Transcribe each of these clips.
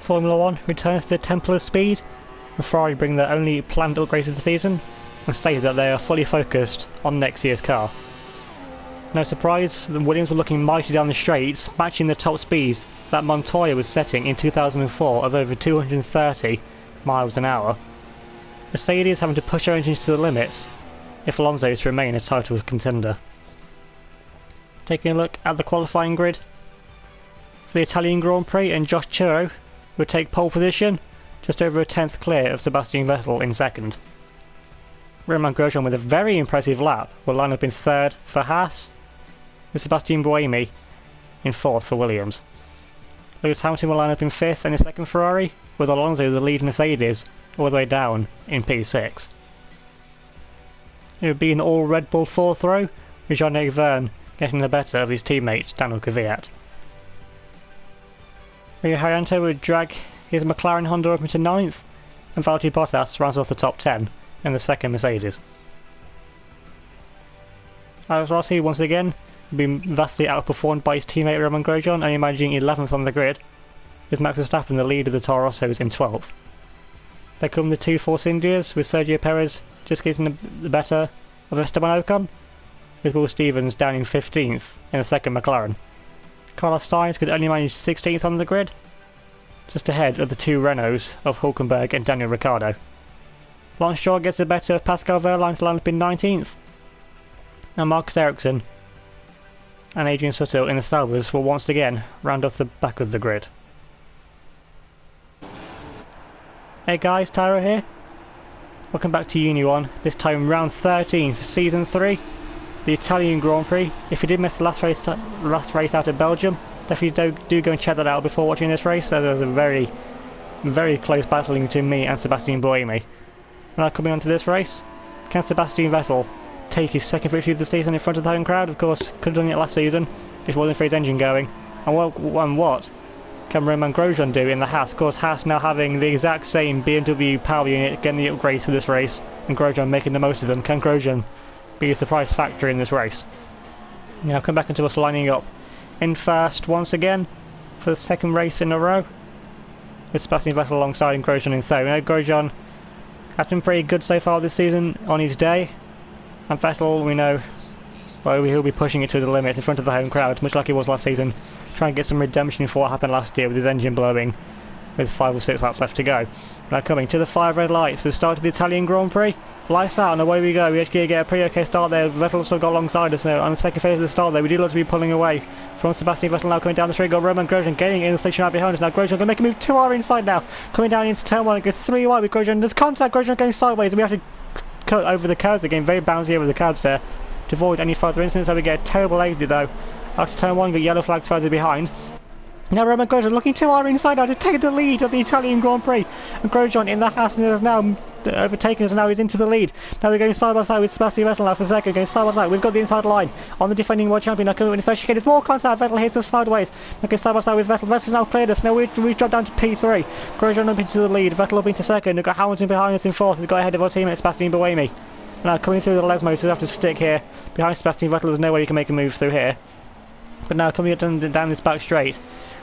Formula 1 returns to the Temple of Speed, and Ferrari bring their only planned upgrade of the season, and state that they are fully focused on next year's car. No surprise, the Williams were looking mighty down the straights, matching the top speeds that Montoya was setting in 2004 of over 230 miles an hour. Mercedes having to push their engines to the limits if Alonso is to remain a title contender. Taking a look at the qualifying grid for the Italian Grand Prix, and Josh Churro would take pole position, just over a tenth clear of Sebastian Vettel in second. Romain Grosjean with a very impressive lap will line up in third for Haas, with Sebastian Buemi in fourth for Williams. Lewis Hamilton will line up in fifth in the second Ferrari, with Alonso the lead Mercedes all the way down in P6. It would be an all Red Bull fourth row, with Jean-Eric Vergne getting the better of his teammate Daniel Kvyat. Rio Haryanto would drag his McLaren Honda up into ninth, and Valtteri Bottas rounds off the top 10 in the second Mercedes. Alex Rossi once again would be vastly outperformed by his teammate Romain Grosjean, only managing 11th on the grid, with Max Verstappen the lead of the Toro Rossos in 12th. There come the two Force Indias, with Sergio Perez just getting the better of Esteban Ocon, with Will Stevens down in 15th in the second McLaren. Carlos Sainz could only manage 16th on the grid, just ahead of the two Renaults of Hülkenberg and Daniel Ricciardo. Lance Stroll gets the better of Pascal Wehrlein to land up in 19th, and Marcus Ericsson and Adrian Sutil in the Saubers will once again round off the back of the grid. Hey guys, Tyro here. Welcome back to UniONE, this time round 13 for Season 3, the Italian Grand Prix. If you did miss the last race out of Belgium, definitely do go and check that out before watching this race. So there was a very, very close battling between me and Sebastian Buemi. Now coming on to this race, can Sebastian Vettel take his second victory of the season in front of the home crowd? Of course, could have done it last season if it wasn't for his engine going. And what can Romain Grosjean do in the Haas? Of course, Haas now having the exact same BMW power unit, getting the upgrades for this race, and Grosjean making the most of them. Can Grosjean be a surprise factor in this race? Now come back into us lining up in first once again for the second race in a row, with Sebastian Vettel alongside and Grosjean in third. We know Grosjean has been pretty good so far this season on his day, and Vettel, we know, well, he'll be pushing it to the limit in front of the home crowd, much like he was last season, trying to get some redemption for what happened last year with his engine blowing with 5 or 6 laps left to go. Now coming to the 5 red lights for the start of the Italian Grand Prix. Lights out and away we go. We actually get a pretty okay start there. Vettel still got alongside us now. On the second phase of the start there, we do look to be pulling away from Sebastian Vettel now coming down the straight. Got Romain Grosjean getting in the station right behind us. Now Grosjean going to make a move 2R inside now. Coming down into turn 1 and go 3 wide with Grosjean. There's contact. Grosjean going sideways, and we have to cut over the curbs again. Very bouncy over the curbs there to avoid any further incidents. So we get a terrible exit though. After turn 1, got yellow flags further behind. Now Romain Grosjean looking 2R inside now to take the lead of the Italian Grand Prix. And Grosjean in the Haas has now overtaken us, and now he's into the lead. Now we're going side by side with Sebastian Vettel now for a second, going side by side. We've got the inside line on the defending world champion. Now coming in the first chicane, there's more contact. Vettel hits us sideways. Now going side by side with Vettel. Vettel's now cleared us. Now we've dropped down to P3. Grosjean up into the lead. Vettel up into second. We've got Hamilton behind us in fourth. We've got ahead of our teammate Sebastian Buemi. Now coming through the Lesmos, so we have to stick here behind Sebastian Vettel. There's no way you can make a move through here. But now coming down this back straight,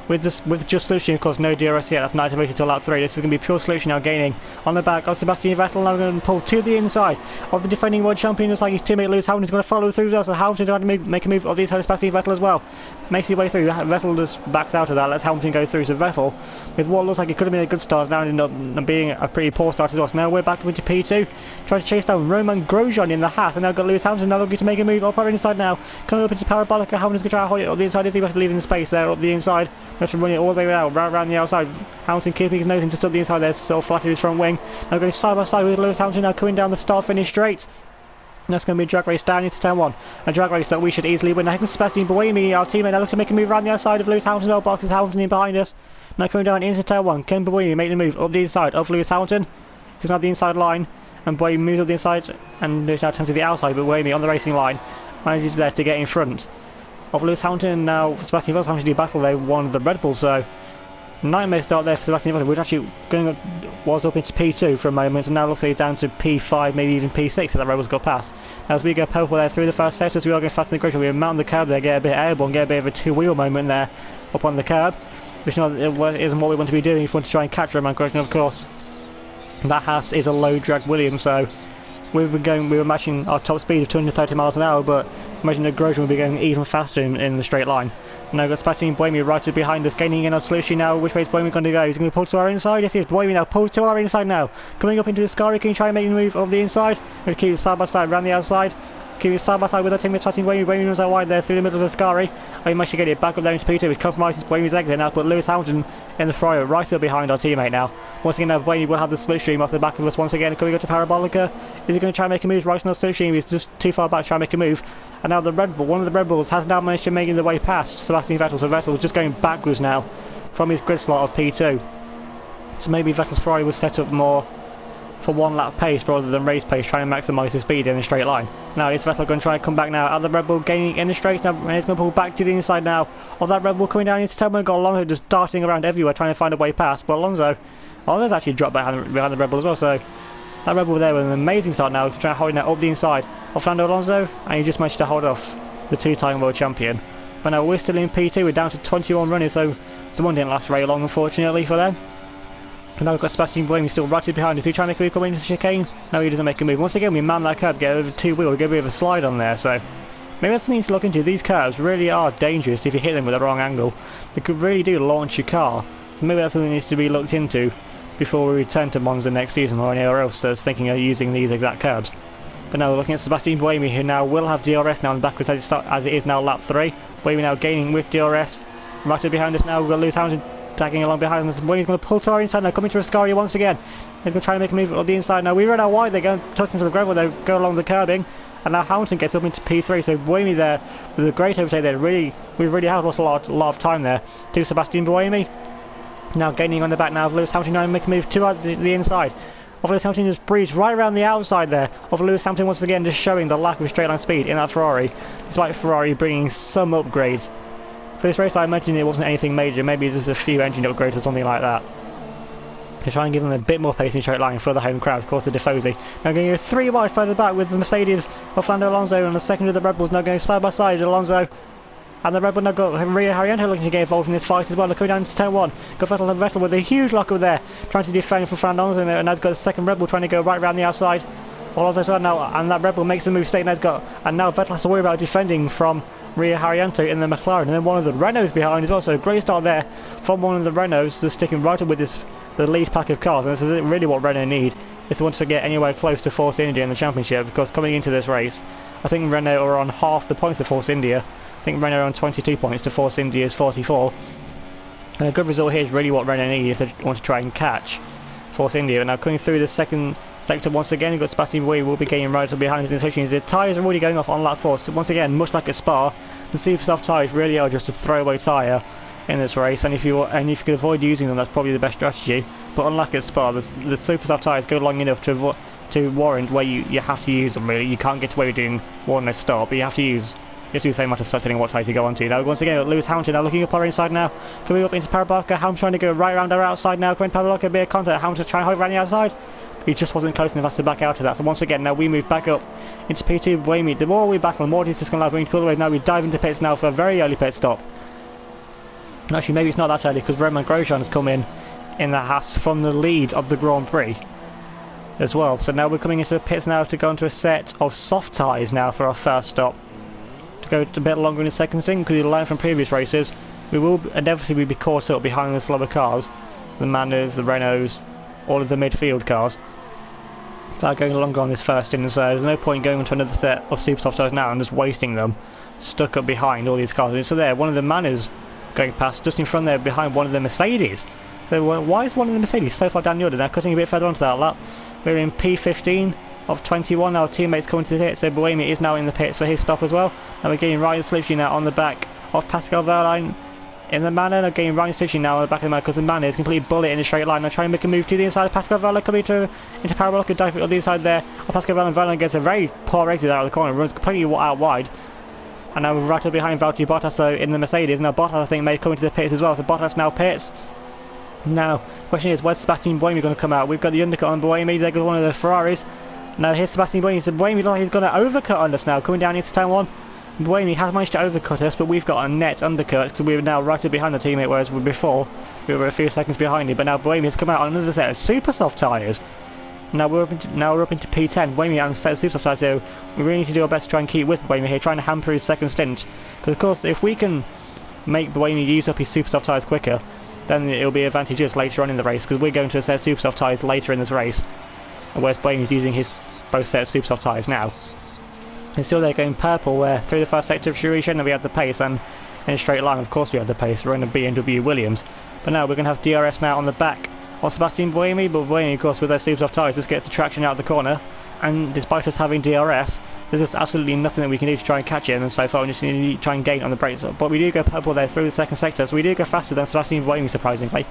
with just solution, of course, no DRS yet. That's not activated till lap 3. This is going to be pure solution now, gaining on the back of Sebastian Vettel. Now going to pull to the inside of the defending world champion. Looks like his teammate Lewis Hamilton's going to follow through as well. So Hamilton trying to make a move of the inside of Sebastian Vettel as well. Makes his way through. Vettel just backs out of that. Lets Hamilton go through. So Vettel, with what looks like it could have been a good start, now ended up being a pretty poor start as well. So now we're back into P2. Trying to chase down Romain Grosjean in the Haas. And now got Lewis Hamilton now looking to make a move up our inside now. Coming up into Parabolica. Hamilton's going to try to hold it up the inside. Is he going to leave in the space there up the inside? We have to run it all the way around the outside. Hamilton keeping his nose into still the inside there, sort of flattered his front wing. Now going side by side with Lewis Hamilton now coming down the start finish straight. And that's going to be a drag race down into turn 1. A drag race that we should easily win. Now here comes Sebastian Buemi, our teammate, now looking to make a move around the outside of Lewis Hamilton's mailbox. Is Hamilton in behind us. Now coming down into turn 1. Can Buemi make the move up the inside of Lewis Hamilton? He's now the inside line. And Buemi moves up the inside and now turns to the outside, but Buemi on the racing line manages there to get in front of Lewis Hamilton. Now Sebastian Vettel having to do battle there, one of the Red Bulls, so nightmare start there for Sebastian Vettel, which actually was up into P2 for a moment, and now looks like he's down to P5, maybe even P6 if that Red Bull's got past. As we go purple there through the first set, as we are going faster than Grosjean, we mount the curb there, get a bit airborne, get a bit of a two-wheel moment there up on the curb. which isn't what we want to be doing if we want to try and catch Roman Grosjean, of course. That Haas is a low drag Williams, so we were matching our top speed of 230 miles an hour, but imagine that Grosjean will be going even faster in the straight line. Now we've got Sebastian Buemi right behind us, gaining in on Slushy now. Which way is Buemi going to go? He's going to pull to our inside. Yes, he is. Buemi now pulls to our inside now. Coming up into the Scari, can you try and make a move of the inside? We're going to keep it side by side around the outside. Keep it side by side with our teammate Sebastian Buemi. Buemi runs out wide there through the middle of the Scari. We managed to get it back up there into P2, which compromises Buemi's exit now. But Lewis Hamilton in the Ferrari right up behind our teammate now. Once again, now Buemi will have the slipstream off the back of us once again. Coming up to Parabolica. Is he going to try and make a move right on the slipstream? He's just too far back to try and make a move. And now the Red Bull, one of the Red Bulls, has now managed to make the way past Sebastian Vettel. So Vettel is just going backwards now from his grid slot of P2. So maybe Vettel's Ferrari was set up more for one lap pace rather than race pace, trying to maximise his speed in a straight line. Now is Vettel going to try and come back now at the Red Bull, gaining in the straight now, and he's going to pull back to the inside now of that Red Bull coming down into turn one. Got Alonso just darting around everywhere trying to find a way past, but Alonso's actually dropped behind the Red Bull as well, so that Red Bull there with an amazing start now, trying to hold that up the inside of Fernando Alonso, and he just managed to hold off the two-time world champion. But now we're still in P2, we're down to 21 runners, so someone didn't last very long unfortunately for them. And now we've got Sebastian Buemi still right behind us. He trying to make a move coming into the chicane? No, he doesn't make a move. Once again, we man that curb, get over two wheel, we get a bit of a slide on there, so maybe that's something to look into. These curves really are dangerous if you hit them with the wrong angle. They could really do launch your car. So maybe that's something that needs to be looked into before we return to Monza next season or anywhere else that's thinking of using these exact curbs. But now we're looking at Sebastian Buemi, who now will have DRS now in the backwards as it is now lap 3. Buemi now gaining with DRS. Right up behind us now, we've got Lewis Hamilton tagging along behind us. Buemi's going to pull to our inside now, coming to Ascari once again. He's going to try and make a move on the inside now. We run out wide, they're going to touch into the gravel, they go along the curbing. And now Hamilton gets up into P3, so Buemi there with a great overtake there. We really have lost a lot of time there to Sebastian Buemi. Now gaining on the back now of Lewis Hamilton, now make a move to the inside of Lewis Hamilton, just breezed right around the outside there of Lewis Hamilton once again, just showing the lack of straight line speed in that Ferrari, despite Ferrari bringing some upgrades. For this race, I imagine it wasn't anything major, maybe just a few engine upgrades or something like that, to try and give them a bit more pace in straight line for the home crowd. Of course, the Tifosi. Now going to go 3 wide further back with the Mercedes of Fernando Alonso, and the second of the Red Bulls now going side by side. Alonso and the Red Bull now got Rio Haryanto looking to get involved in this fight as well. They're coming down to turn 1. Got Vettel and Vettel with a huge lockup there, trying to defend for Fernando Alonso, and now he's got the second Red Bull trying to go right around the outside. Alonso as well now, and that Red Bull makes the move straight, and now Vettel has to worry about defending from Rio Haryanto in the McLaren, and then one of the Renaults behind as well. So great start there from one of the Renaults, just sticking right up with the lead pack of cars. And this is really what Renault need if they want to get anywhere close to Force India in the championship, because coming into this race, I think Renault are on half the points of Force India. I think Renault are on 22 points to Force India's 44. And a good result here is really what Renault need if they want to try and catch Force India. Now coming through the second sector once again, you've got Sebastian Buemi will be getting right up behind us in the switching. The tyres are already going off on lap 4. So once again, much like at Spa, the super soft tyres really are just a throwaway tyre in this race, and if you can avoid using them, that's probably the best strategy. But unlike at Spa, the super soft tyres go long enough to warrant where you have to use them. Really, you can't get away with doing one less stop, but you have to do the same amount of stuff depending on what tyres you go onto. Now once again, Lewis Hamilton now looking up our inside now, coming up into Parabolica. Hamilton trying to go right around our outside now, coming to Parabolica, bit of contact. Hamilton trying to hold around the outside. He just wasn't close enough to back out of that. So once again, now we move back up into P2. Buemi, the more we battle, the more he's just going to allow Buemi to pull away. Now we dive into pits now for a very early pit stop. And actually, maybe it's not that early because Roman Grosjean has come in the Haas from the lead of the Grand Prix as well. So now we're coming into the pits now to go into a set of soft tyres now for our first stop. To go a bit longer in the second stint, because you learn from previous races, we will inevitably be caught up behind the slower cars, the Manors, the Renaults, all of the midfield cars that are going longer on this first stint. So there's no point going into another set of super soft tyres now and just wasting them stuck up behind all these cars. So there, one of the Manors going past just in front there behind one of the Mercedes. So why is one of the Mercedes so far down the order? Now cutting a bit further onto that lap, we're in P15 of 21. Our teammates coming to the pits, so Buemi is now in the pits for his stop as well. And we're getting Ryan Slipshy now on the back of Pascal Wehrlein in the Manor. Now getting Ryan Slipshy now on the back of the Manor because the Manor is completely bullet in a straight line. Now trying to make a move to the inside of Pascal Wehrlein, coming into Parabolica, diving on the inside there. Pascal Wehrlein gets a very poor exit out of the corner, runs completely out wide. And now we're right up behind Valtteri Bottas though in the Mercedes. Now Bottas I think may come into the pits as well, so Bottas now pits. Now, question is, where's Sebastian Buemi going to come out? We've got the undercut on Buemi, there goes one of the Ferraris. Now here's Sebastian Buemi, so Buemi looks like he's going to overcut on us now, coming down into turn 1. Buemi has managed to overcut us, but we've got a net undercut because we were now right up behind the teammate, whereas before we were a few seconds behind him. But now Buemi has come out on another set of super soft tyres. Now we're up into P10. Buemi on a set of super soft tyres, so we really need to do our best to try and keep with Buemi here, trying to hamper his second stint. Because of course, if we can make Buemi use up his super soft tyres quicker, then it'll be advantageous later on in the race, because we're going to a set of super soft tyres later in this race, whereas Buemi's using his both set of super soft tyres now. And still they're going purple where through the first sector of Shuishan we have the pace, and in a straight line of course we have the pace, we're in a BMW Williams. But now we're going to have DRS now on the back of Sebastian Buemi, but Buemi of course with those super soft tyres just gets the traction out of the corner, and despite us having DRS, there's just absolutely nothing that we can do to try and catch him, and so far we just need to try and gain on the brakes. But we do go purple there through the second sector, so we do go faster than Sebastian Buemi surprisingly,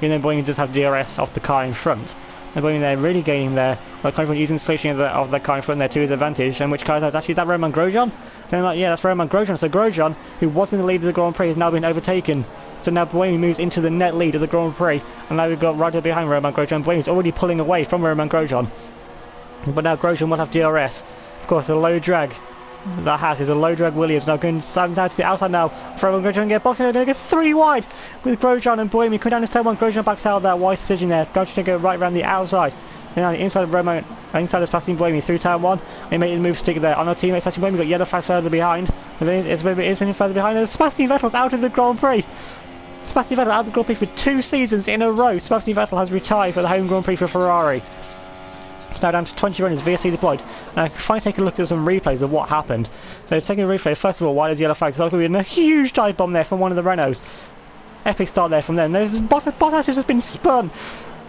even though Buemi does have DRS off the car in front. And Buemi there really gaining there, well, kind of using the solution of the car in front there to his advantage. And which car is that? Actually, is that Romain Grosjean? Then like, yeah, that's Romain Grosjean. So Grosjean, who was in the lead of the Grand Prix, has now been overtaken. So now Buemi moves into the net lead of the Grand Prix, and now we've got right up behind Romain Grosjean. Buemi's already pulling away from Romain Grosjean, but now Grosjean will have DRS. Of course, a low drag. That has is a low drag Williams now going down to the outside now. Romain Grosjean get boxed, they're going to get 3 wide with Grosjean and Buemi coming down to turn 1. Grosjean backs out of that wise decision there. Grosjean to go right around the outside. And now the inside of Romain, inside of Sebastian Buemi through turn 1. They made the move stick there on our teammate Sebastian Buemi. Got yellow flag further behind. It's any further behind. And Sebastian Vettel's out of the Grand Prix. Sebastian Vettel out of the Grand Prix for 2 seasons in a row. Sebastian Vettel has retired for the home Grand Prix for Ferrari. Now down to 20 runners, VSC deployed. Now finally take a look at some replays of what happened. So taking a replay, first of all, why there's yellow flags? There's going to be a huge dive bomb there from one of the Renaults. Epic start there from them. There's Bottas has just been spun.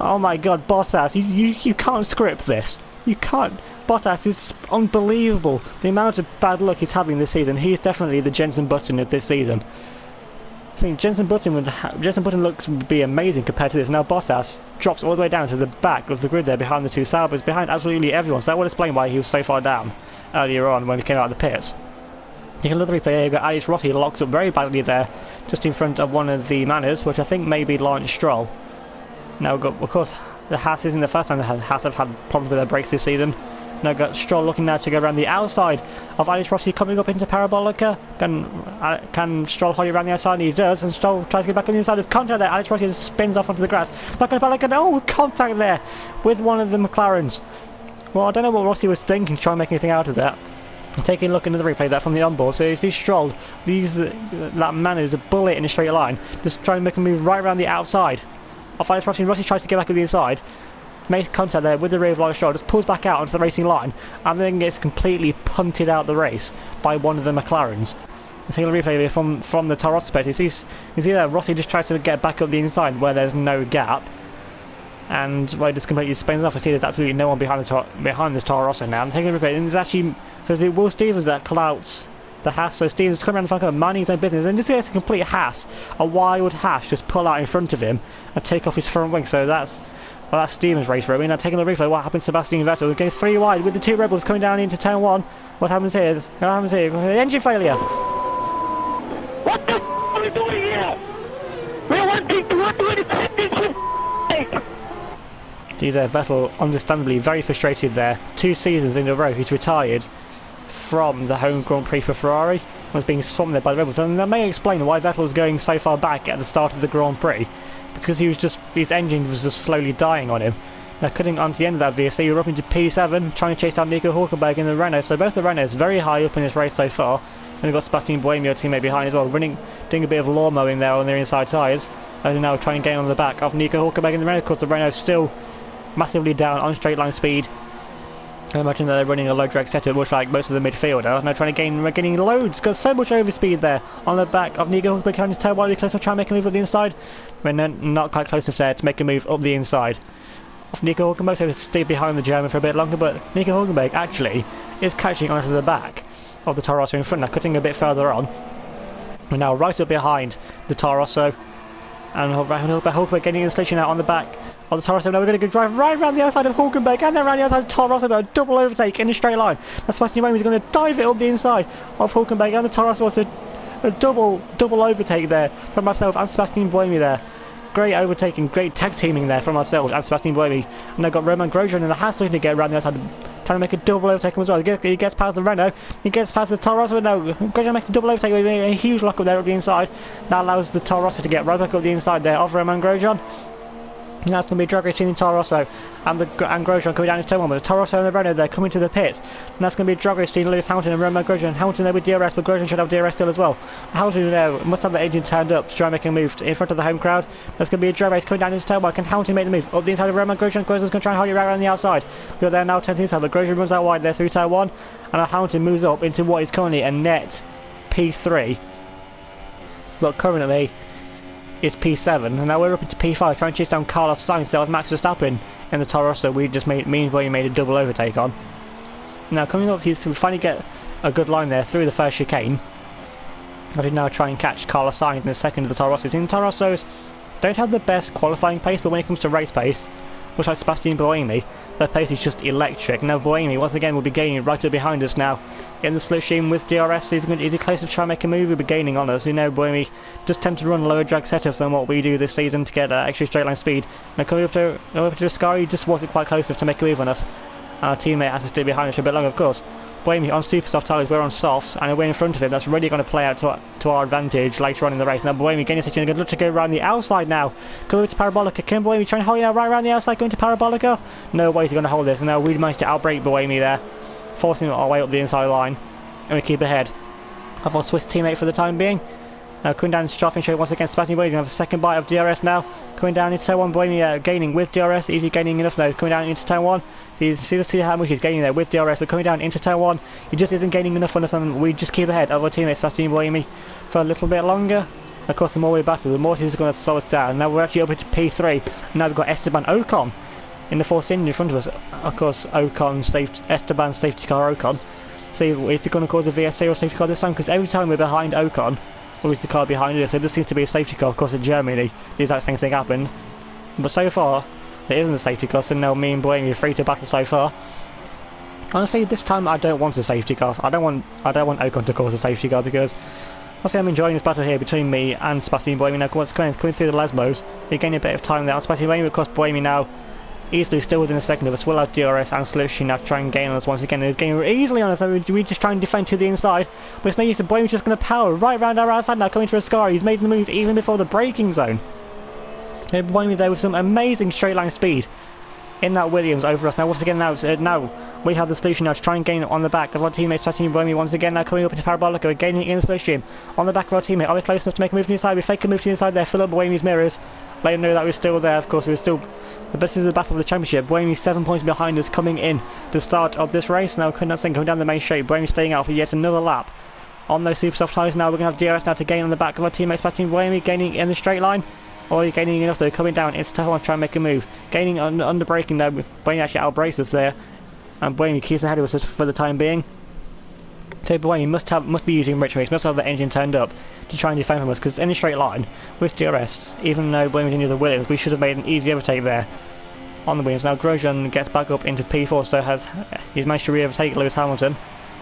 Oh my god, Bottas, you can't script this. You can't. Bottas is unbelievable. The amount of bad luck he's having this season. He's definitely the Jenson Button of this season. I think Jenson Button looks would be amazing compared to this. Now Bottas drops all the way down to the back of the grid there behind the 2 Saubers, behind absolutely everyone. So that would explain why he was so far down earlier on when he came out of the pits. You can look at the replay here, you've got Alex Rossi locks up very badly there, just in front of one of the Manners, which I think may be Lance Stroll. Now we've got, of course, the Haas isn't the first time the Haas have had problems with their brakes this season. Now we've got Stroll looking now to go around the outside of Alex Rossi coming up into Parabolica. Can Stroll hold it around the outside? And he does, and Stroll tries to get back on the inside. There's contact there. Alex Rossi just spins off onto the grass. Back on Parabolica. Oh, contact there with one of the McLarens. Well, I don't know what Rossi was thinking to try and make anything out of that. Taking a look into the replay there from the onboard. So you see Stroll use that man who's a bullet in a straight line, just trying to make a move right around the outside of Alex Rossi. Rossi tries to get back on the inside. Makes contact there with the rear of Lance Stroll, just pulls back out onto the racing line, and then gets completely punted out the race by one of the McLarens. Taking a replay here from the Toro Rosso perspective, you see there Rossi just tries to get back up the inside where there's no gap, and where it just completely spins off. I see there's absolutely no one behind this Toro Rosso now. I'm taking a replay, and there's actually there's Will Stevens that clouts the Haas. So Stevens coming around the front of minding his own business, and just see it's a complete Haas, a wild Haas, just pull out in front of him and take off his front wing. So that's Stevens' race for him. Now taking the replay, what happens to Sebastian Vettel? We're going 3 wide with the 2 Rebels coming down into turn 1. What happens here? Engine failure. What the f*** are we doing here? We're wanting to run to the championship. See there, Vettel understandably very frustrated there. 2 seasons in a row he's retired from the home Grand Prix for Ferrari. Was being swamped there by the Rebels, and that may explain why Vettel was going so far back at the start of the Grand Prix. Because his engine was just slowly dying on him. Now cutting onto the end of that VSC, you're up into P7, trying to chase down Nico Hülkenberg in the Renault. So both the Renaults very high up in this race so far. And we've got Sebastian Buemi, our teammate behind as well, doing a bit of lawn mowing there on their inside tyres. And now trying to gain on the back of Nico Hülkenberg in the Renault. Of course the Renault's still massively down on straight line speed. I imagine that they're running a low drag setup, much like most of the midfielder. Now trying to gaining loads, got so much overspeed there on the back of Nico Hülkenberg, trying to turn wildly close, trying to make a move up the inside. But not quite close enough there to make a move up the inside of Nico Hülkenberg, so to stay behind the German for a bit longer. But Nico Hülkenberg actually is catching onto the back of the Toro Rosso in front, now cutting a bit further on. We're now right up behind the Toro Rosso, and Hülkenberg getting in the station out on the back of the Toro Rosso. Now we're going to go drive right around the outside of Hülkenberg and then around the outside of Toro Rosso, but a double overtake in a straight line. Now Sebastian Buemi is going to dive it up the inside of Hülkenberg, and the Toro Rosso was a double overtake there from myself and Sebastian Buemi there. Great overtaking, great tag teaming there from ourselves and Sebastian Buemi. And I've got Romain Grosjean in the Haas looking to get around the outside trying to make a double overtake as well. He gets past the Renault, he gets past the Toro Rosso, no, Grosjean makes a double overtake with a huge lock up there at the inside. That allows the Toro Rosso to get right back up the inside there of Romain Grosjean. And that's going to be a drag race in Toro Rosso and Grosjean coming down into turn 1, but the Toro Rosso and the Renault they're coming to the pits. And that's going to be a drag race between Lewis Hamilton and Romain Grosjean. Hamilton there with DRS, but Grosjean should have DRS still as well. Hamilton must have the engine turned up to try and make a move in front of the home crowd. There's going to be a drag race coming down into turn 1. Can Hamilton make the move up the inside of Romain Grosjean? Grosjean's going to try and hold it right around the outside. We're there now, 10 to the inside, but Grosjean runs out wide there through turn 1, and Hamilton moves up into what is currently a net P3. But currently is P7, and now we're up into P5 trying to chase down Carlos Sainz. That was Max Verstappen in the Toro Rosso we made a double overtake on. Now coming up to we finally get a good line there through the first chicane. I did now try and catch Carlos Sainz in the second of the Toro Rossos. The Toro Rossos don't have the best qualifying pace, but when it comes to race pace, much like Sebastian Buemi, their pace is just electric. Now Buemi once again will be gaining right up behind us now in the slipstream with DRS. Is he close to try and make a move? He'll be gaining on us. You know, Buemi just tend to run lower drag setups than what we do this season to get extra straight line speed. Now coming up to Ascari, he just wasn't quite close enough to make a move on us. Our teammate has to stay behind us a bit longer, of course. Buemi on super soft tyres, we're on softs, and we're in front of him. That's really going to play out to our advantage later on in the race. Now Buemi gaining section, going to look to go around the outside now. Coming to Parabolica, can Buemi try and hold it out right around the outside, going to Parabolica? No way is he going to hold this, and now we managed to outbrake Buemi there, forcing our way up the inside line, and we keep ahead of our Swiss teammate for the time being. Now coming down into Straffing Straight once again, Sebastian Buemi have a second bite of DRS now. Coming down into turn 1, Buemi gaining with DRS. Is he gaining enough now? Coming down into turn 1. You see how much he's gaining there with DRS, but coming down into turn 1, he just isn't gaining enough on us, and we just keep ahead of our teammate Sebastian Buemi for a little bit longer. Of course, the more we battle, the more he's going to slow us down. Now we're actually up into P3. Now we've got Esteban Ocon in the Force India in front of us. Of course, Esteban's safety car Ocon. See, is he going to cause a VSC or safety car this time? Because every time we're behind Ocon, or is the car behind us, there just seems to be a safety car. Of course, in Germany, the exact same thing happened. But so far, there isn't a safety car, so now me and Buemi are free to battle so far. Honestly, this time I don't want a safety car. I don't want Ocon to cause a safety car, because honestly I'm enjoying this battle here between me and Sebastian Buemi. Now coming through the Lesmos, we're gaining a bit of time there on Sebastian Buemi, because Buemi now easily still within a second of us, will have DRS and Slipstream now to try and gain on us once again. He's gaining easily on us, so we just try and defend to the inside, but it's no use. Buemi's just going to power right round our outside now, coming through Ascari. He's made the move even before the braking zone. Buemi there with some amazing straight line speed in that Williams over us. Now once again now we have the solution now to try and gain on the back of our teammate Sebastian Buemi once again now coming up into Parabolica. We're gaining in the slipstream on the back of our teammate. Are we close enough to make a move to the inside? We fake a move to the inside there, fill up Buemi's mirrors, let him know that we're still there. Of course, we're still this is the battle of the championship. Buemi's 7 points behind us coming in the start of this race. Now coming down the main straight, Buemi staying out for yet another lap on those super soft tyres. Now we're going to have DRS now to gain on the back of our teammate Sebastian Buemi, gaining in the straight line. Or you're gaining enough though, coming down into turn 1, try and make a move. Gaining under braking now, Buemi actually outbrakes us there. And Buemi keeps ahead of us for the time being. So Buemi must be using rich race, must have the engine turned up to try and defend from us, because in a straight line, with DRS, even though Buemi's in the Williams, we should have made an easy overtake there on the Williams. Now Grosjean gets back up into P4, so he's managed to re-overtake Lewis Hamilton.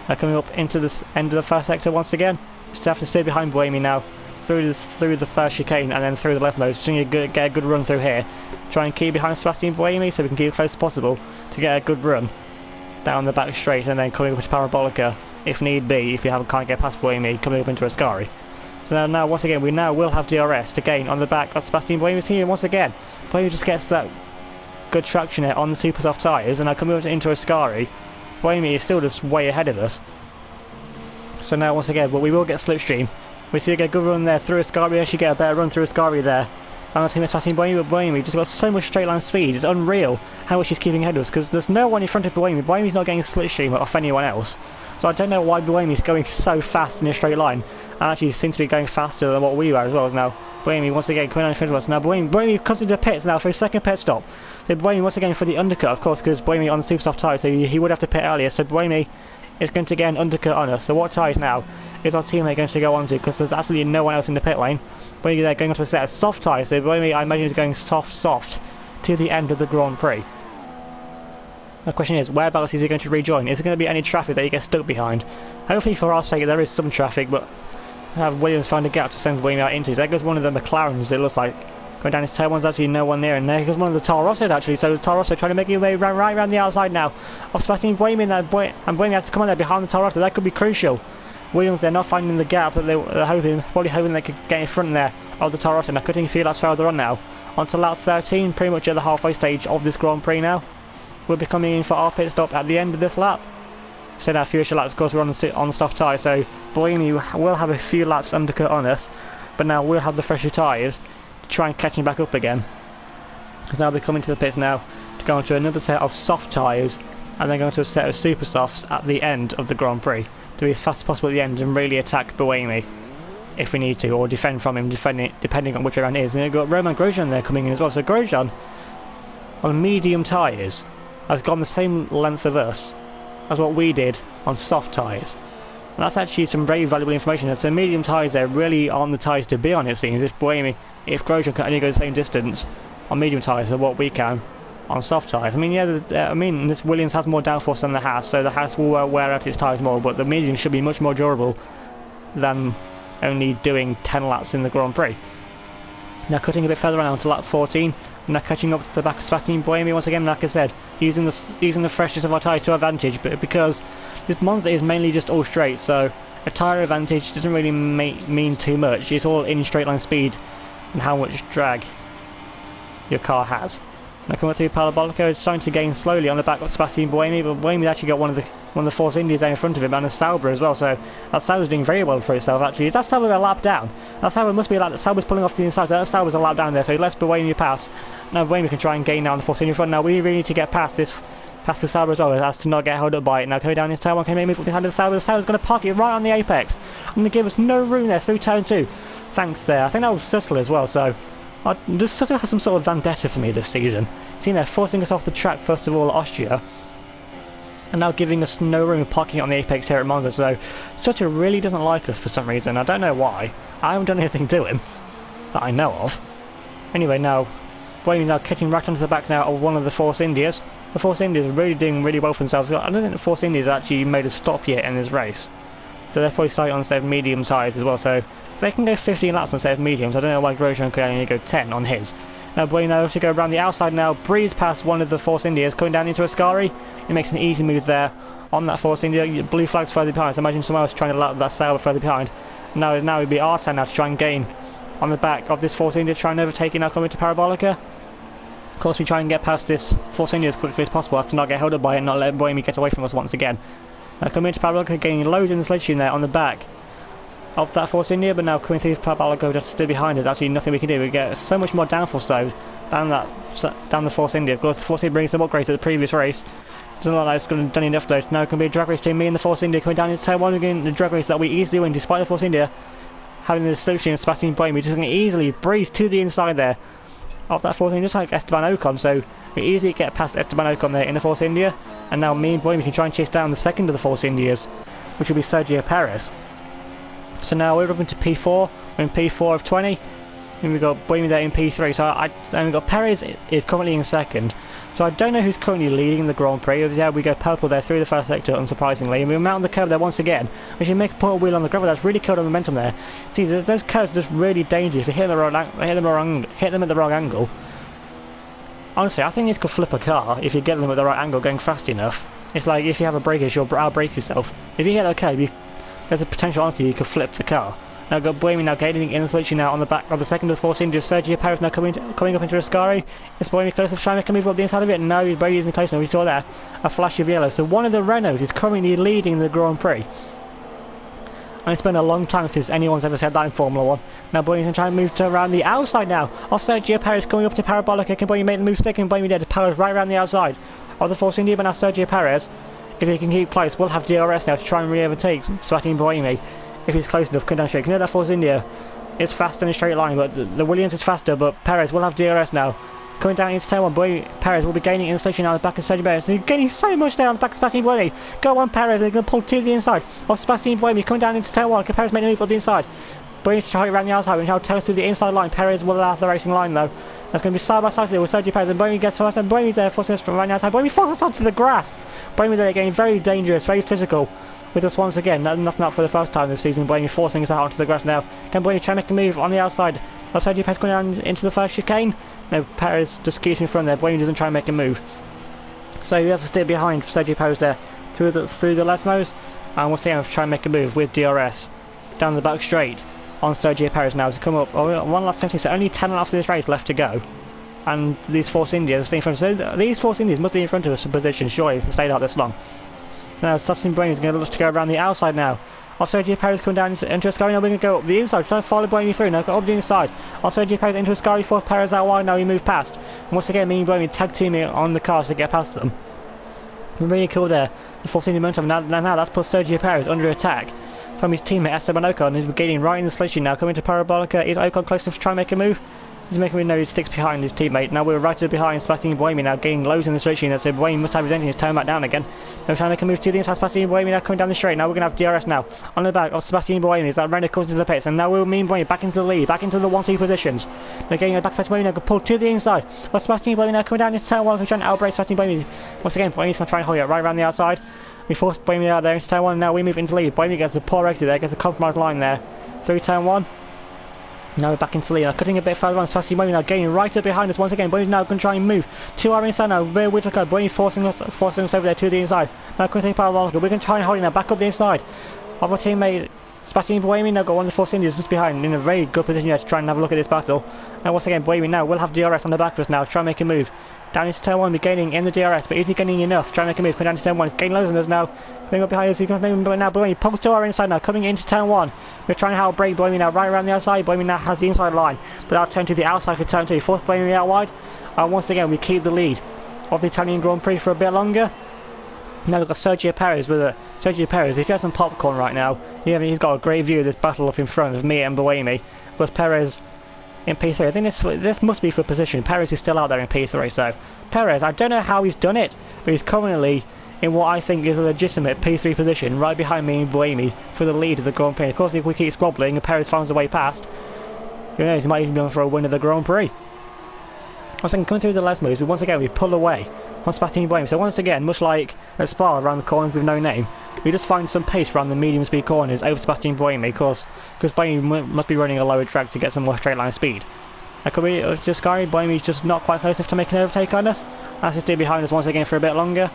Now coming up into this end of the first sector once again. Still have to stay behind Buemi now. Through the first chicane and then through the left modes, just need to get a good run through here. Try and keep behind Sebastian Buemi so we can keep as close as possible to get a good run down the back straight, and then coming up to Parabolica if need be, if you can't get past Buemi, coming up into Ascari. So now once again we now will have DRS to gain on the back of Sebastian Buemi's here once again. Buemi just gets that good traction here on the super soft tyres, and now coming up into Ascari, Buemi is still just way ahead of us. So now once again, but we will get slipstream. We see we get a good run there through Ascari. We actually get a better run through Ascari there. And our team is Sebastian Buemi, but Buemi just got so much straight line speed. It's unreal how much he's keeping ahead of us, because there's no one in front of Buemi. Buemi's not getting slipstream off anyone else. So I don't know why Buemi's going so fast in a straight line. And actually seems to be going faster than what we are as well. Now Buemi once again coming on in front of us. Now Buemi comes into the pits now for his second pit stop. So Buemi once again for the undercut, of course, because Buemi on the super soft tyre, so he would have to pit earlier. So Buemi is going to get an undercut on us. So what tyres now is our teammate going to go onto, because there's absolutely no one else in the pit lane. Buemi there going onto a set of soft tyres, so Buemi I imagine is going soft to the end of the Grand Prix. The question is, whereabouts is he going to rejoin? Is there going to be any traffic that he gets stuck behind? Hopefully for our sake there is some traffic, but have Williams found a gap to send Buemi out into. There goes one of the McLarens, it looks like. Going down his tail one's actually no one near, and there goes one of the Toro Rossos actually. So the Toro Rosso trying to make his way right around the outside now. Oh, Sebastian Buemi there, and Buemi has to come on there behind the Toro Rosso. That could be crucial. Williams, they're not finding the gap that they're probably hoping they could get in front there of the Toro Rosso. Now cutting a few laps further on now. Onto lap 13, pretty much at the halfway stage of this Grand Prix now. We'll be coming in for our pit stop at the end of this lap. So now future laps, of course, we're on the soft tyre, so Buemi will have a few laps undercut on us, but now we'll have the fresher tyres to try and catch him back up again. So now we're coming to the pits now to go into another set of soft tyres, and then go into a set of super softs at the end of the Grand Prix to be as fast as possible at the end and really attack Buemi if we need to, or defend from him, depending on which round it is. And we've got Roman Grosjean there coming in as well. So Grosjean on medium tyres has gone the same length of us as what we did on soft tyres. And that's actually some very valuable information. So medium tyres there really aren't the tyres to be on, it seems. If Grosjean can only go the same distance on medium tyres as what we can on soft tyres. I mean, yeah, this Williams has more downforce than the Haas, so the Haas will wear out its tyres more, but the medium should be much more durable than only doing 10 laps in the Grand Prix. Now cutting a bit further on to lap 14, now catching up to the back of Sebastian Buemi once again, like I said, using the freshness of our tyres to our advantage, but because this Monza is mainly just all straight, so a tyre advantage doesn't really mean too much. It's all in straight line speed and how much drag your car has. Now coming through Parabolico, it's starting to gain slowly on the back of Sebastian Buemi, but Buemi actually got one of the Force Indies there in front of him, and a Sauber as well, so that Sauber's doing very well for itself actually. Is that Sauber a lap down? That Sauber must be a lap, that Sauber's pulling off to the inside, so that Sauber's a lap down there, so he lets Buemi pass. Now Buemi can try and gain down the Force Indy in front. Now we really need to get past the Sauber as well, as to not get held up by it. Now coming down this turn 1, can he move up behind the Sauber's going to park it right on the apex. I'm going to give us no room there through turn 2. Thanks there. I think that was subtle as well, so does Sutter have some sort of vendetta for me this season? Seeing they're forcing us off the track first of all at Austria, and now giving us no room parking on the apex here at Monza, so Sutter really doesn't like us for some reason. I don't know why. I haven't done anything to him that I know of. Anyway, now Buemi now kicking right onto the back now of one of the Force Indias. The Force Indias are really doing really well for themselves. I don't think the Force Indias actually made a stop yet in this race, so they're probably starting on a set of medium tyres as well, so they can go 15 laps on a set of mediums. I don't know why Grosjean could only go 10 on his. Now Buemi now to go around the outside now, breeze past one of the Force Indias, coming down into Ascari. He makes an easy move there on that Force India. Blue flag's further behind, so imagine someone else trying to lap that Sauber further behind. Now it'd be our turn now to try and gain on the back of this Force India, try and overtake it now coming to Parabolica. Of course we try and get past this Force India as quickly as possible, as to not get held up by it and not let Buemi get away from us once again. Now coming into Parabolica, getting loads in the sledge there on the back of that Force India, but now coming through Parabolica just still behind us. Actually nothing we can do. We get so much more downforce though down the Force India. Of course the Force India brings some upgrades to the previous race. Doesn't look like it's going to done enough though. Now it can be a drag race between me and the Force India coming down into turn 1 again. The drag race that we easily win despite the Force India having the solution of Sebastian Buemi, just going to easily breeze to the inside there of that Force India, just like Esteban Ocon. So we easily get past Esteban Ocon there in the Force India, and now me and Buemi can try and chase down the second of the Force Indias, which will be Sergio Perez. So now we're up into P4, we're in P4 of 20, and we've got Buemi there in P3, so and we've got Perez is currently in second. So I don't know who's currently leading the Grand Prix. Yeah, we go purple there through the first sector, unsurprisingly, and we mount the curve there once again. We should make a pull wheel on the gravel. That's really killed on momentum there. See, those curves are just really dangerous. If you hit them at the wrong angle. Honestly, I think this could flip a car if you get them at the right angle going fast enough. It's like if you have a breakage, you'll outbrake yourself. If you hit that curve, there's a potential, honestly, you could flip the car. Now got Buemi now gaining in the switching now on the back of the second of the Force India. Sergio Perez now coming up into Ascari. Is Buemi close to trying to move up the inside of it? No, he's very easily close now. We saw there a flash of yellow. So one of the Renaults is currently leading the Grand Prix. And it's been a long time since anyone's ever said that in Formula 1. Now Buemi's going to try and move to around the outside now of Sergio Perez coming up to Parabolica. Can Buemi make the move stick? And Buemi there to Perez right around the outside of the Force India. But now Sergio Perez, if he can keep close, we'll have DRS now to try and re-overtake Sebastian Buemi. If he's close enough, come down straight. You know that Force India is fast in a straight line, but the Williams is faster, but Perez will have DRS now. Coming down into turn 1, Perez will be gaining in the station now on the back of Sergio Perez. He's gaining so much there on the back of Sebastian Buemi. Go on Perez, they're going to pull to the inside of Sebastian Buemi. Coming down into turn 1, can Perez make a move on the inside? Buemi's trying around the outside, which now tells through the inside line. Perez will have the racing line though. That's going to be side by side there with Sergio Perez, and Buemi gets to us, and Buemi's there forcing us from right outside. Buemi forces us onto the grass. Buemi there getting very dangerous, very physical with us once again, and that's not for the first time this season. Buemi forcing us out onto the grass now. Can Buemi try and make a move on the outside Off Sergio Perez going down into the first chicane. No, Perez just keeps in front there. Buemi doesn't try and make a move. So he has to stay behind Sergio Perez there through the Lesmos. And once again, try and make a move with DRS down the back straight on Sergio Perez now to come up. Oh, one last 17, so only 10 laps of this race left to go. And these Force Indians are staying in front. So these Force Indians must be in front of us for position, surely, if they stayed out this long. Now, Sebastian Buemi is going to look to go around the outside now. Off Sergio Perez coming down into Ascari. Now we're going to go up the inside, trying to follow Buemi through. Now go up the inside. Off Sergio Perez into Ascari, force Perez out wide. Now we move past. And once again, me and Buemi tag teaming on the cars to get past them. Really cool there. The Force Indian momentum. Now that's put Sergio Perez under attack from his teammate Esteban Ocon, who's gaining right in the solution now. Coming to Parabolica. Is Ocon close enough to try and make a move? He's making me know he sticks behind his teammate. Now we're right behind Sebastian Buemi now, gaining loads in the solution. So Buemi must have his engine turn back down again. Now trying to make a move to the inside. Sebastian Buemi now coming down the straight. Now we're going to have DRS now on the back of Sebastian Buemi as that Renault comes into the pits. And now we'll mean Buemi back into the lead, back into the 1-2 positions. They're getting back to Sebastian Buemi now, pulled to the inside. Well, Sebastian Buemi now coming down into turn 1, trying to outbrake Sebastian Buemi. Once again, Buemi's going to try and hold it right around the outside. We force Buemi out there into turn 1, and now we move into lead. Buemi gets a poor exit there, gets a compromised line there through turn 1. Now we're back into the lead, now cutting a bit further on. Sebastian Buemi now gaining right up behind us once again. Buemi's now going to try and move to our inside now. We're with Buemi forcing us over there to the inside. Now quickly Parabolica. We're going to try and hold it now back up the inside of our teammate Sebastian Buemi. Now got one of the Force Indians just behind in a very good position here to try and have a look at this battle. Now once again Buemi now will have DRS on the back of us now to try and make a move. Down into turn 1, we're gaining in the DRS, but is he gaining enough? Trying to make a move, coming down to turn 1, he's gaining loads on us now. Coming up behind us, he's going to make a move now. Buemi pulls to our inside now, coming into turn 1. We're trying to outbrake Buemi now, right around the outside. Buemi now has the inside line, but I'll turn to the outside for turn 2. Force Buemi out wide, and once again we keep the lead of the Italian Grand Prix for a bit longer. Now we've got Sergio Perez with it. Sergio Perez, if he has some popcorn right now, he's got a great view of this battle up in front of me and Buemi. Because Perez in P3, I think this must be for position. Perez is still out there in P3, so Perez, I don't know how he's done it, but he's currently in what I think is a legitimate P3 position, right behind me and Buemi for the lead of the Grand Prix. Of course, if we keep squabbling and Perez finds a way past, who knows, he might even be on for a win of the Grand Prix. Once again, coming through the Lesmos, once again we pull away on Sebastian Buemi. So once again, much like at Spa around the corners with no name, we just find some pace around the medium speed corners over Sebastian Buemi, because Buemi must be running a lower drag to get some more straight line speed. That could be just scary. Buemi's just not quite close enough to make an overtake on us. As he's still behind us once again for a bit longer.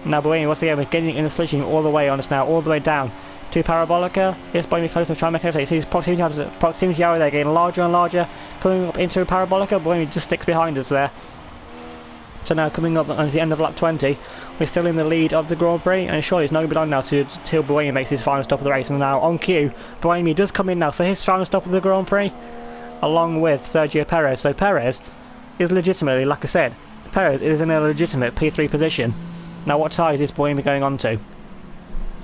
Now Buemi once again we're getting in the solution all the way on us now, all the way down to Parabolica. Yes, Buemi's close enough to try and make an overtake. So his proximity hour there getting larger and larger. Coming up into Parabolica, Buemi just sticks behind us there. So now coming up at the end of lap 20, we're still in the lead of the Grand Prix, and surely it's not going to be long now till Buemi makes his final stop of the race. And now on cue, Buemi does come in now for his final stop of the Grand Prix, along with Sergio Perez. So Perez is legitimately, like I said, Perez is in a legitimate P3 position. Now what tyres is Buemi going on to?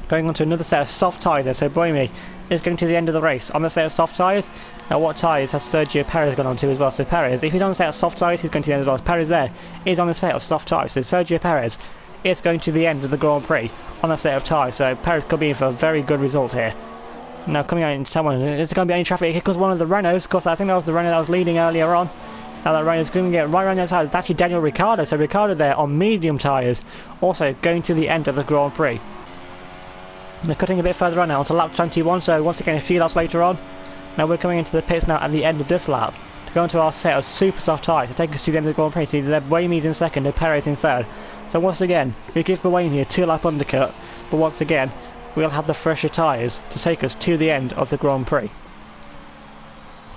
Going on to another set of soft tyres there, so Buemi is going to the end of the race on the set of soft tyres. Now what tyres has Sergio Perez gone on to as well? So Perez, if he's on the set of soft tyres, he's going to the end as well. Perez there is on the set of soft tyres, so Sergio Perez is going to the end of the Grand Prix on that set of tyres, so Perez could be in for a very good result here. Now coming out in someone, is there going to be any traffic? Here comes one of the Renaults, of course I think that was the Renault that was leading earlier on. Now that Renault's going to get right around the outside. It's actually Daniel Ricciardo, so Ricciardo there on medium tyres, also going to the end of the Grand Prix. They're cutting a bit further on now onto lap 21, so once again a few laps later on. Now we're coming into the pits now at the end of this lap to go into our set of super soft tyres to take us to the end of the Grand Prix. See, Buemi's in second and Perez in third. So once again, we give Buemi a 2-lap undercut, but once again, we'll have the fresher tyres to take us to the end of the Grand Prix.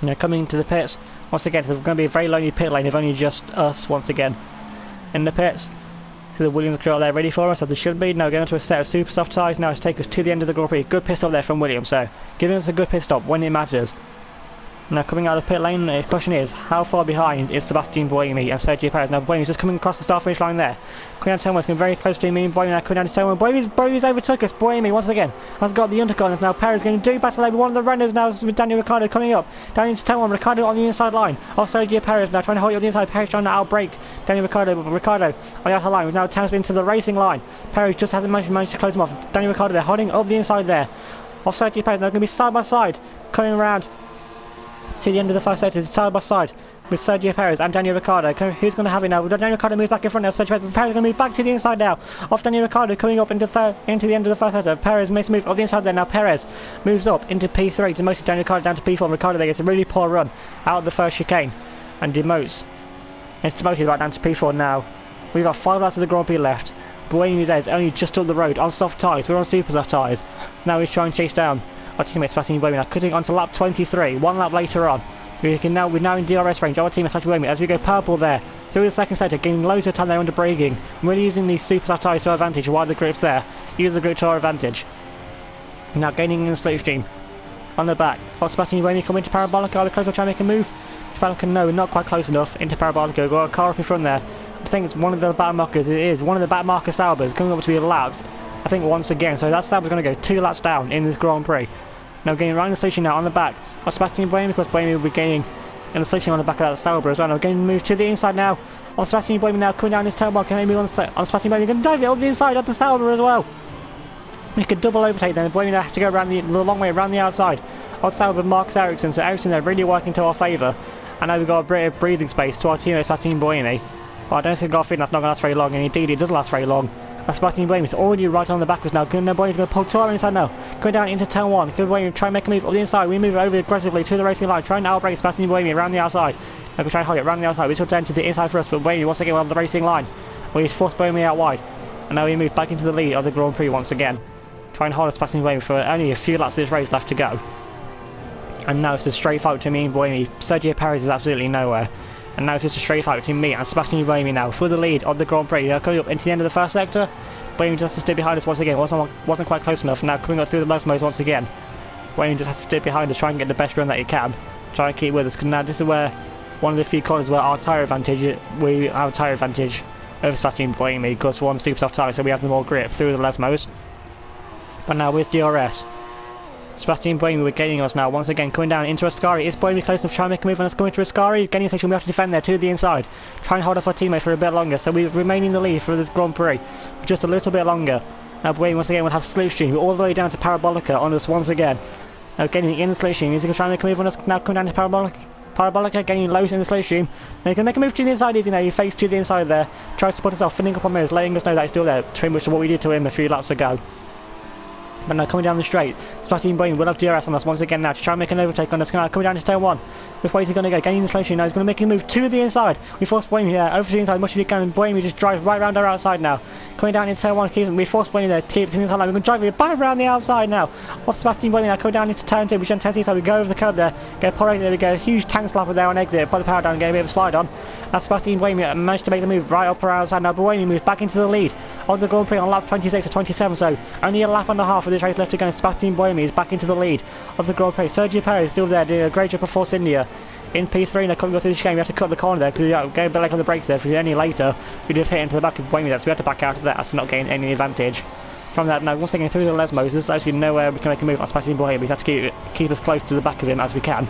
Now coming into the pits, once again, there's going to be a very lonely pit lane if only just us once again in the pits. So the Williams crew are there ready for us, as they should be. Now going into a set of super soft tyres now to take us to the end of the Grand Prix. Good pit stop there from Williams, so giving us a good pit stop when it matters. Now coming out of the pit lane, the question is, how far behind is Sebastian Buemi and Sergio Perez? Now Buemi's just coming across the start finish line there. Coming down to turn 1, it's getting very close to me and Buemi now coming down to turn 1. Buemi's overtook us. Buemi once again has got the undercut. Now Perez going to do battle there with one of the runners now with Daniel Ricciardo coming up. Down into turn 1, Ricciardo on the inside line of Sergio Perez now trying to hold you on the inside. Perez trying to outbrake Daniel Ricciardo, but Ricciardo on the outer line was now turns into the racing line. Perez just hasn't managed to close him off. Daniel Ricciardo there holding up the inside there of Sergio Perez. Now going to be side by side coming around to the end of the first sector, side by side with Sergio Perez and Daniel Ricciardo. Who's going to have it now? We've got Daniel Ricciardo move back in front now. Sergio Perez is going to move back to the inside now. Off Daniel Ricciardo coming up into the end of the first sector. Perez makes a move off the inside there. Now Perez moves up into P3 to most Daniel Ricciardo down to P4. Ricciardo there gets a really poor run out of the first chicane and demotes. It's demoted right down to P4 now. We've got 5 laps of the Grand Prix left. Buemi's there is only just up the road on soft tyres. We're on super soft tyres. Now he's trying to chase down our teammate Sebastian Buemi. Now cutting onto lap 23, 1 lap later on. We're now in DRS range. Our teammate Sebastian Buemi as we go purple there through the second sector, gaining loads of time there under braking. We're really using these super soft tyres to our advantage while the grip's there. Use the grip to our advantage. Now gaining in the slipstream. On the back, got Sebastian Buemi coming into Parabolica. Are they close to trying to make a move? Parabolica, no, not quite close enough into Parabolica. We've got a car up in front there. I think it's one of the battle markers. It is one of the battle marker Saubers coming up to be lapped. I think once again. So that Sauber's going to go 2 laps down in this Grand Prix. Now getting right in the station now on the back of Sebastian Buemi, because Buemi will be gaining in the station on the back of that Sauber as well. Now getting moved to the inside now on Sebastian Buemi now coming down his turn 1. Can he move on Sebastian Buemi? Going to dive it on the inside of the Sauber as well. He could double overtake then. Buemi now have to go around the long way around the outside of Sauber Marcus Ericsson. So Ericsson there really working to our favour. And now we've got a bit of breathing space to our teammate Sebastian Buemi. But I don't think that's not going to last very long, and indeed it doesn't last very long. Sebastian Buemi is already right on the back of us now. Buemi's going to pull to our inside now. Going down into turn 1. Buemi try and make a move up the inside. We move over aggressively to the racing line. Trying to outbrake Sebastian Buemi around the outside. Now we try and hold it around the outside. We still turn to the inside for us, but Buemi once again on the racing line. We forced Buemi out wide. And now we move back into the lead of the Grand Prix once again. Try and hold Sebastian Buemi for only a few laps of this race left to go. And now it's a straight fight between me and Buemi. Sergio Perez is absolutely nowhere. And now it's just a straight fight between me and Sebastian Buemi now for the lead of the Grand Prix. Coming up into the end of the first sector. Buemi just has to stay behind us once again. Wasn't quite close enough. Now coming up through the left modes once again. Buemi just has to stay behind us, try and get the best run that he can. Try and keep with us. Because now this is where one of the few corners where our tyre advantage, we have a tyre advantage over Sebastian Buemi because we're on super soft tyre, so we have the more grip through the Lesmos. But now with DRS. Sebastian Buemi, we're gaining us now once again, coming down into Ascari. Is Buemi close enough to try and make a move on us going to Ascari? Gaining station, we have to defend there to the inside. Try and hold off our teammate for a bit longer, so we remain in the lead for this Grand Prix. Just a little bit longer. Now Buemi once again will have slipstream all the way down to Parabolica on us once again. Now getting in the slipstream, he's going to try and make a move on us, now coming down to Parabolica, getting low in the slipstream. Now he can make a move to the inside easy now, he fakes to the inside there. Tries to put us off, filling up on mirrors, letting us know that he's still there. Pretty much what we did to him a few laps ago. But now coming down the straight, Sebastian Buemi will have DRS on us once again now to try and make an overtake on us. Coming down to turn 1. Which way is he going to go? Gaining the slipstream now. He's going to make a move to the inside. We force Buemi there over to the inside much as we can, and Buemi just drives right around our outside now. Coming down into turn 1, we force Buemi there to the inside line. We're going to drive it back around the outside now. Off Sebastian Buemi now coming down into turn 2. We should test the inside. We go over the curb there. Get a there. We get a huge tank slapper there on exit. Put the power down and get a bit of a slide on. Now Sebastian Buemi managed to make the move right up around outside. Now Buemi moves back into the lead of the Grand Prix on lap 26 or 27. So only a lap and a half of this race left to go. And Sebastian Buemi is back into the lead of the Grand Prix. Sergio Perez is still there doing a great job of Force India. In P3 now coming up through this game, we have to cut the corner there because we go a bit late on the brakes there. If we're any later, we'd have hit into the back of Buemi there, so we have to back out of that, so not getting any advantage from that. Now once again through the Lesmos, there's actually nowhere we can make a move on Sebastian Buemi. We have to keep as close to the back of him as we can.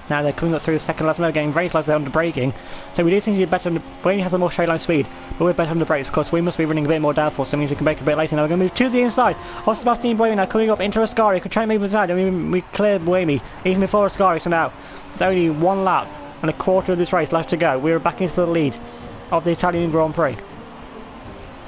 Now they're coming up through the second Lesmo, getting very close there under braking. So we do seem to be better under Buemi has a more straight line speed, but we're better under brakes because we must be running a bit more downforce, so it means we can brake a bit later. Now we're going to move to the inside of Sebastian Buemi now coming up into Ascari. We can try and move inside, and we clear Buemi even before Ascari, so now there's only 1 lap and a quarter of this race left to go. We're back into the lead of the Italian Grand Prix.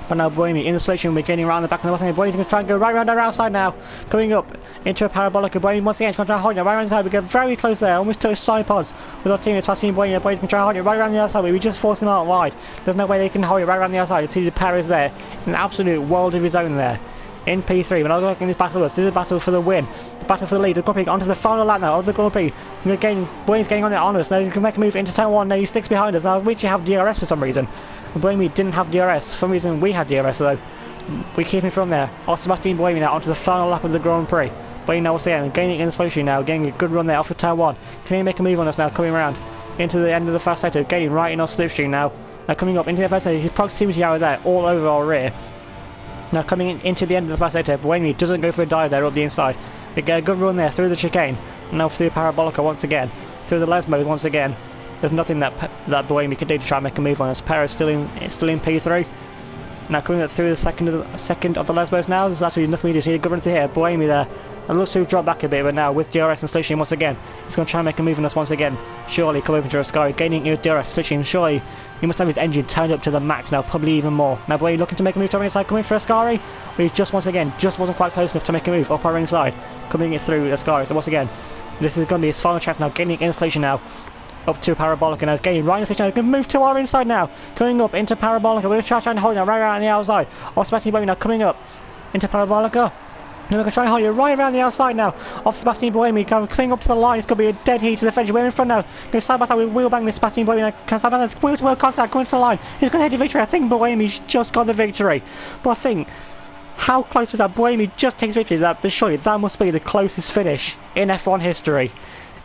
But now Buemi in the slipstream, we're getting around the back of the Western. Buemi's going to try and go right around our outside now. Coming up into a Parabolica. Buemi once again is going to try and hold it right around the side. We get very close there, almost touch side pods with our teammates. Sebastian Buemi. Buemi's going to try and hold it right around the outside. We just force him out wide. There's no way they can hold it right around the outside. You see the Perez there in an absolute world of his own there. In P3, when I was looking at this battle, this is a battle for the win, the battle for the lead. The Grand Prix onto the final lap now of the Grand Prix. Buemi's getting on it on us. Now he can make a move into turn 1. Now he sticks behind us. Now we actually have DRS for some reason. Buemi didn't have DRS. For some reason we had DRS though. We keep him from there. Off Sebastian Buemi now onto the final lap of the Grand Prix. Buemi now once again gaining in the slipstream now, getting a good run there off of turn 1. Can he make a move on us now? Coming around into the end of the first sector, gaining right in our slipstream now. Now coming up into the first sector, he proximity out there all over our rear. Now coming into the end of the first sector, Buemi doesn't go for a dive there up the inside. We get a good run there through the chicane. Now through Parabolica once again. Through the Lesmo once again. There's nothing that Buemi can do to try and make a move on us. Perez still in P3. Now coming up through the second of the Lesmos now, there's actually nothing we do. See a good run through here. Buemi there. It looks to have dropped back a bit, but now with DRS and slipstream once again, he's going to try and make a move on us once again. Surely come over to Ascari, gaining DRS slipstream. Surely he must have his engine turned up to the max now, probably even more. Now Buemi looking to make a move to our inside, coming for Ascari. But he just once again wasn't quite close enough to make a move up our inside, coming it through Ascari. So once again, This is going to be his final chance now, gaining installation now. Up to Parabolica now, it's gaining right installation now, he can move to our inside now. Coming up into Parabolica, we're going to try and hold now, right around the outside. Off Sebastian Buemi now, coming up into Parabolica. Now we're going to try and hold you right around the outside now. Off Sebastian Buemi, coming up to the line, it's going to be a dead heat to the finish. We're in front now, going side by side with wheel bang with Sebastian Buemi now. Can side by side, wheel to wheel contact, going to the line. He's going to head to victory. I think Buemi's just got the victory. But I think, how close was that? Buemi just takes victory. But surely that must be the closest finish in F1 history.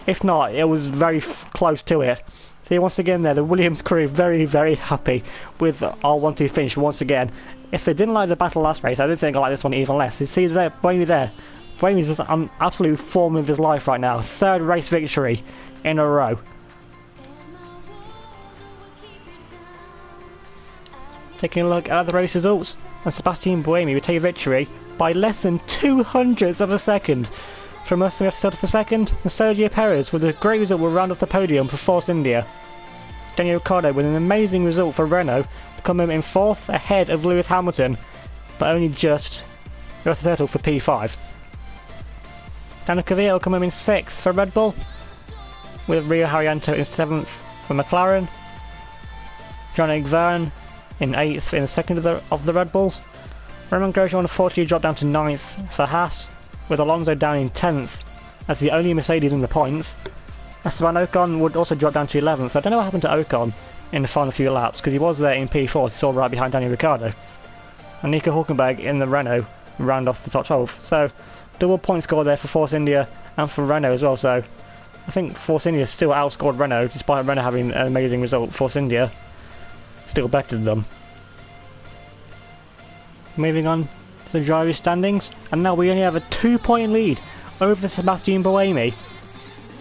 If not, it was very close to it. So once again there, the Williams crew very, very happy with our 1-2 finish once again. If they didn't like the battle last race, I don't think I like this one even less. You see there, Buemi there. Buemi's just on absolute form of his life right now. 3rd race victory in a row. Taking a look at the race results, and Sebastian Buemi would take victory by less than 200ths of a second from us. We have to for second, and Sergio Perez with a great result will round off the podium for Force India. Daniel Ricciardo with an amazing result for Renault to come in 4th ahead of Lewis Hamilton, but only just the rest of the settle for P5. Daniel Kvyat will come in 6th for Red Bull, with Rio Haryanto in 7th for McLaren. Jean-Eric Vergne in 8th in the second of the Red Bulls. Romain Grosjean unfortunately dropped down to 9th for Haas, with Alonso down in 10th as the only Mercedes in the points. Esteban Ocon would also drop down to 11th, so I don't know what happened to Ocon in the final few laps, because he was there in P4, still right behind Daniel Ricciardo. And Nico Hülkenberg in the Renault round off the top 12. So double point score there for Force India and for Renault as well, so I think Force India still outscored Renault, despite Renault having an amazing result. Force India still bettered them. Moving on to the drivers' standings, and now we only have a 2-point lead over Sebastian Buemi,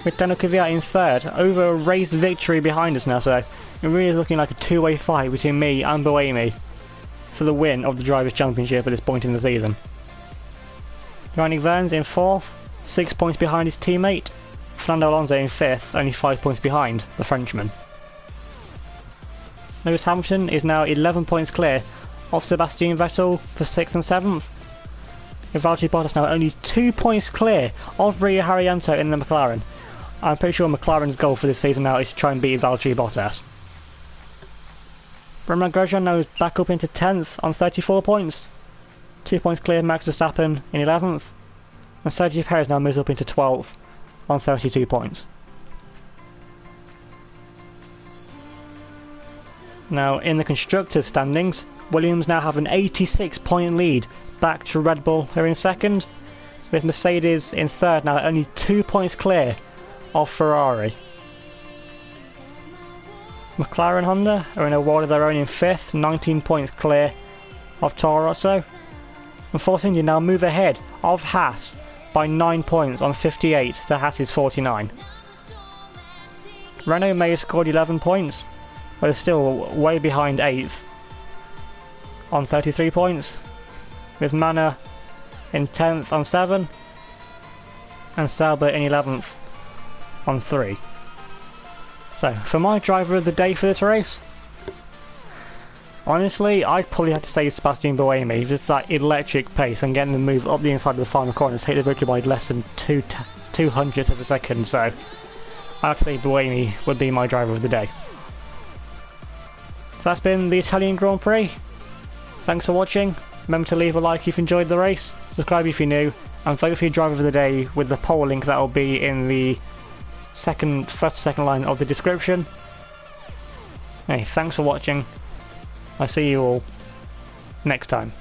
with Daniel Kvyat in 3rd, over a race victory behind us now, so it really is looking like a two-way fight between me and Buemi for the win of the Drivers' Championship at this point in the season. Jean-Eric Vergne in 4th, 6 points behind his teammate. Fernando Alonso in 5th, only 5 points behind the Frenchman. Lewis Hamilton is now 11 points clear of Sebastian Vettel for 6th and 7th. With Valtteri Bottas now only 2 points clear of Rio Haryanto in the McLaren. I'm pretty sure McLaren's goal for this season now is to try and beat Valtteri Bottas. Romain Grosjean now is back up into 10th on 34 points. 2 points clear of Max Verstappen in 11th. And Sergio Perez now moves up into 12th on 32 points. Now in the Constructors' standings, Williams now have an 86-point lead back to Red Bull, who are in 2nd, with Mercedes in 3rd now only 2 points clear of Ferrari. McLaren and Honda are in a world of their own in 5th, 19 points clear of Toro Rosso. And Force India now move ahead of Haas by 9 points on 58 to Haas's 49. Renault may have scored 11 points, but is still way behind 8th on 33 points, with Manor in 10th on 7 and Sauber in 11th on 3. So, for my driver of the day for this race, honestly, I'd probably have to say Sebastian Buemi. Just that electric pace and getting the move up the inside of the final corner to take the victory by less than 200ths of a second, so I'd say Buemi would be my driver of the day. So that's been the Italian Grand Prix. Thanks for watching. Remember to leave a like if you enjoyed the race, subscribe if you're new, and vote for your driver of the day with the poll link that will be in the first or second line of the description. Hey, thanks for watching. I'll see you all next time.